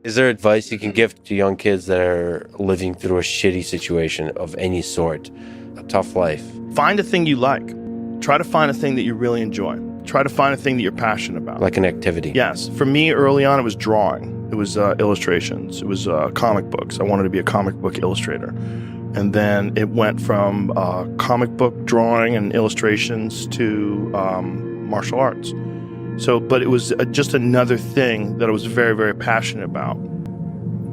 Is there advice you can give to young kids that are living through a shitty situation of any sort, a tough life? Find a thing you like. Try to find a thing that you really enjoy. Try to find a thing that you're passionate about. Like an activity? Yes. For me, early on, it was drawing. It was illustrations. It was comic books. I wanted to be a comic book illustrator. And then it went from comic book drawing and illustrations to martial arts. But it was just another thing that I was very, very passionate about.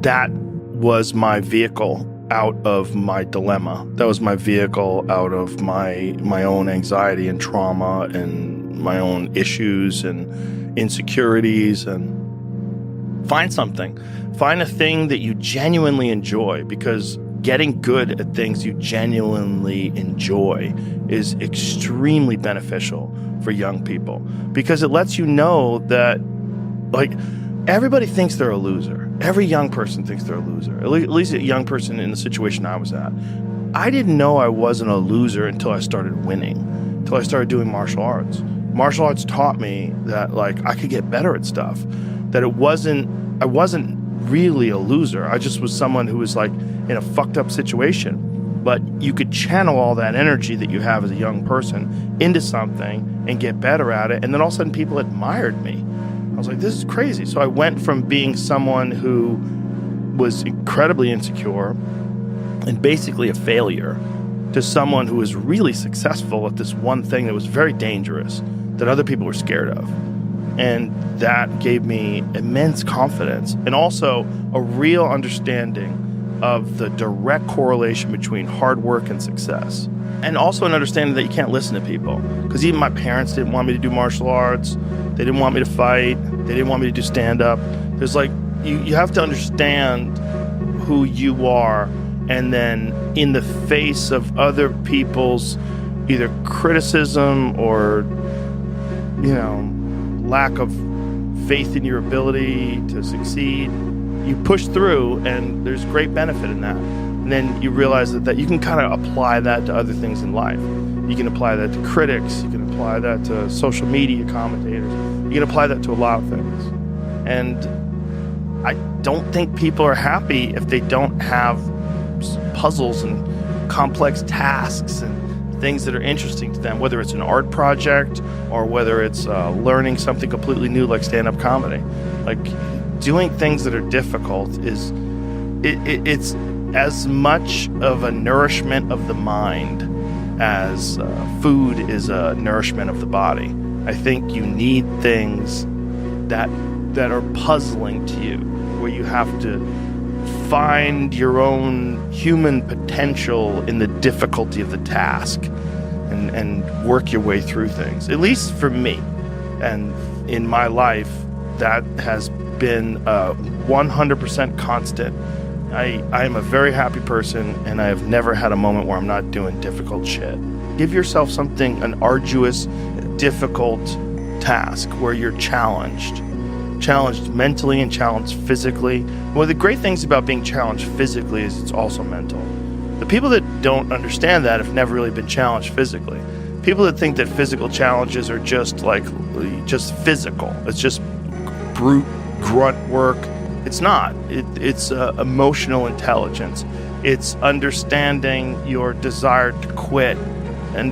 That was my vehicle out of my dilemma. That was my vehicle out of my own anxiety and trauma and my own issues and insecurities. And find something. Find a thing that you genuinely enjoy, because getting good at things you genuinely enjoy is extremely beneficial for young people, because it lets you know that, like, everybody thinks they're a loser. Every young person thinks they're a loser, at least a young person in the situation I was at. I didn't know I wasn't a loser until I started winning, until I started doing martial arts. Martial arts taught me that, like, I could get better at stuff, that I wasn't really a loser. I just was someone who was, like, in a fucked up situation. But you could channel all that energy that you have as a young person into something and get better at it. And then all of a sudden people admired me. I was like, this is crazy. So I went from being someone who was incredibly insecure and basically a failure to someone who was really successful at this one thing that was very dangerous, that other people were scared of. And that gave me immense confidence and also a real understanding of the direct correlation between hard work and success. And also an understanding that you can't listen to people. Because even my parents didn't want me to do martial arts. They didn't want me to fight. They didn't want me to do stand-up. There's like, you have to understand who you are, and then in the face of other people's either criticism or, you know, lack of faith in your ability to succeed, you push through, and there's great benefit in that. And then you realize that you can kind of apply that to other things in life. You can apply that to critics. You can apply that to social media commentators. You can apply that to a lot of things. And I don't think people are happy if they don't have puzzles and complex tasks and things that are interesting to them, whether it's an art project or whether it's learning something completely new like stand-up comedy. Like, doing things that are difficult it's as much of a nourishment of the mind as food is a nourishment of the body. I think you need things that are puzzling to you, where you have to find your own human potential in the difficulty of the task and work your way through things. At least for me, and in my life, that has been 100% constant. I am a very happy person, and I have never had a moment where I'm not doing difficult shit. Give yourself an arduous, difficult task where you're challenged mentally and challenged physically. One of the great things about being challenged physically is it's also mental. The people that don't understand that have never really been challenged physically. People that think that physical challenges are just physical. It's just brute grunt work. It's not. It's emotional intelligence. It's understanding your desire to quit and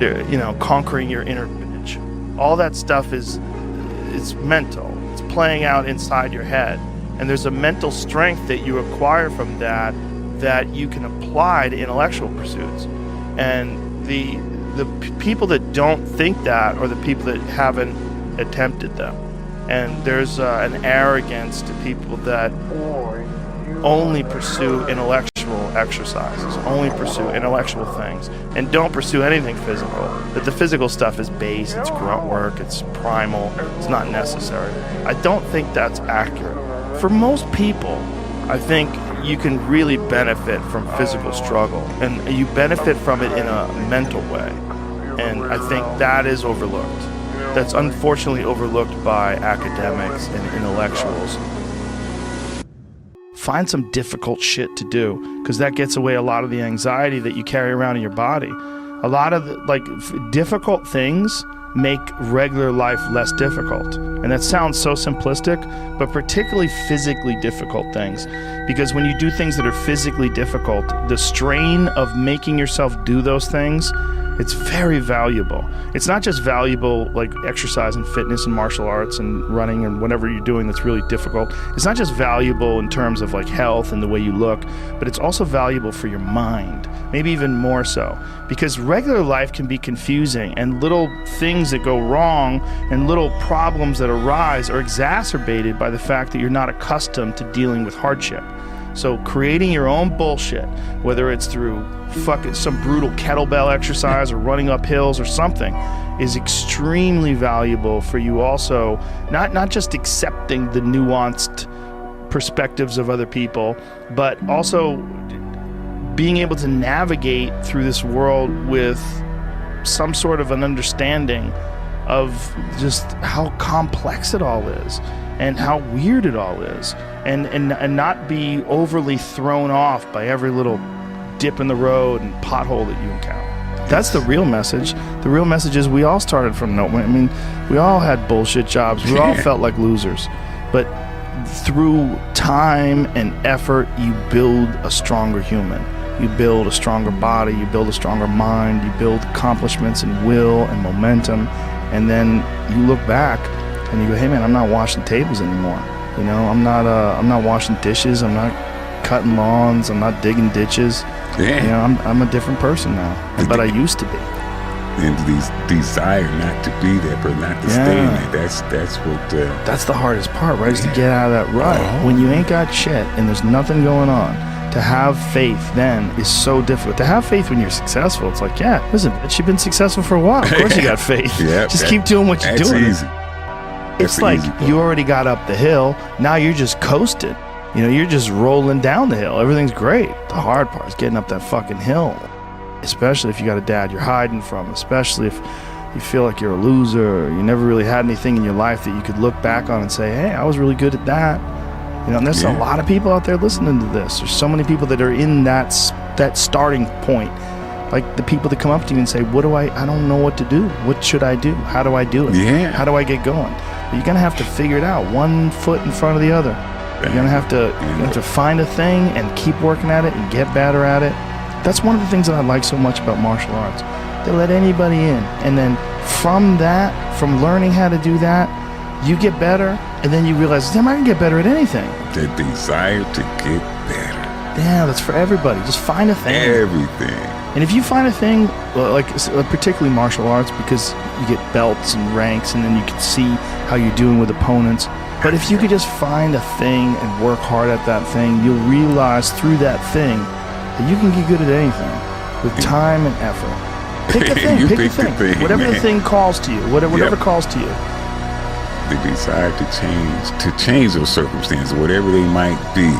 conquering your inner bitch. All that stuff it's mental. It's playing out inside your head. And there's a mental strength that you acquire from that you can apply to intellectual pursuits. And the people that don't think that are the people that haven't attempted them. And there's an arrogance to people that only pursue intellectual exercises, only pursue intellectual things, and don't pursue anything physical. That the physical stuff is base, it's grunt work, it's primal, it's not necessary. I don't think that's accurate. For most people, I think you can really benefit from physical struggle, and you benefit from it in a mental way. And I think that is overlooked. That's unfortunately overlooked by academics and intellectuals. Find some difficult shit to do, because that gets away a lot of the anxiety that you carry around in your body. A lot of difficult things make regular life less difficult. And that sounds so simplistic, but particularly physically difficult things. Because when you do things that are physically difficult, the strain of making yourself do those things, it's very valuable. It's not just valuable like exercise and fitness and martial arts and running and whatever you're doing that's really difficult. It's not just valuable in terms of like health and the way you look, but it's also valuable for your mind, maybe even more so. Because regular life can be confusing, and little things that go wrong and little problems that arise are exacerbated by the fact that you're not accustomed to dealing with hardship. So creating your own bullshit, whether it's through fucking some brutal kettlebell exercise or running up hills or something, is extremely valuable for you also, not just accepting the nuanced perspectives of other people, but also being able to navigate through this world with some sort of an understanding of just how complex it all is and how weird it all is, and not be overly thrown off by every little dip in the road and pothole that you encounter. That's the real message. The real message is we all started from nowhere. I mean, we all had bullshit jobs. We all felt like losers. But through time and effort, you build a stronger human. You build a stronger body. You build a stronger mind. You build accomplishments and will and momentum. And then you look back and you go, hey man, I'm not washing tables anymore. You know, I'm not washing dishes. I'm not cutting lawns. I'm not digging ditches. Yeah. You know, I'm a different person now, but I used to be. And these desire not to be there, but not to stay in it. That's what. That's the hardest part, right? Is to get out of that rut. When you ain't got shit and there's nothing going on, to have faith then is so difficult. To have faith when you're successful, it's like, yeah, listen, bitch, you've been successful for a while. Of course you got faith. Just keep doing what you're doing. Easy. It's like you already got up the hill. Now you're just coasting. You know, you're just rolling down the hill. Everything's great. The hard part is getting up that fucking hill. Especially if you got a dad you're hiding from. Especially if you feel like you're a loser. Or you never really had anything in your life that you could look back on and say, hey, I was really good at that. You know, and there's a lot of people out there listening to this. There's so many people that are in that starting point. Like the people that come up to you and say, I don't know what to do. What should I do? How do I do it? Yeah. How do I get going? But you're going to have to figure it out, one foot in front of the other. You're going to have to find a thing and keep working at it and get better at it. That's one of the things that I like so much about martial arts. They let anybody in. And then from learning how to do that, you get better. And then you realize, damn, I can get better at anything. The desire to get better. Yeah, that's for everybody. Just find a thing. Everything. And if you find a thing, like particularly martial arts, because you get belts and ranks, and then you can see how you're doing with opponents. But if you could just find a thing and work hard at that thing, you'll realize through that thing that you can get good at anything with time and effort. Pick a thing. Pick a thing. Whatever the thing calls to you. Whatever calls to you. The desire to change those circumstances, whatever they might be.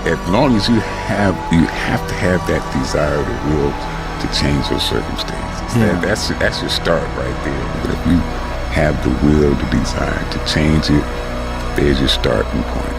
As long as you have to have that desire, the will to change those circumstances. Yeah. That's your start right there. But if you have the will, the desire to change it, there's your starting point.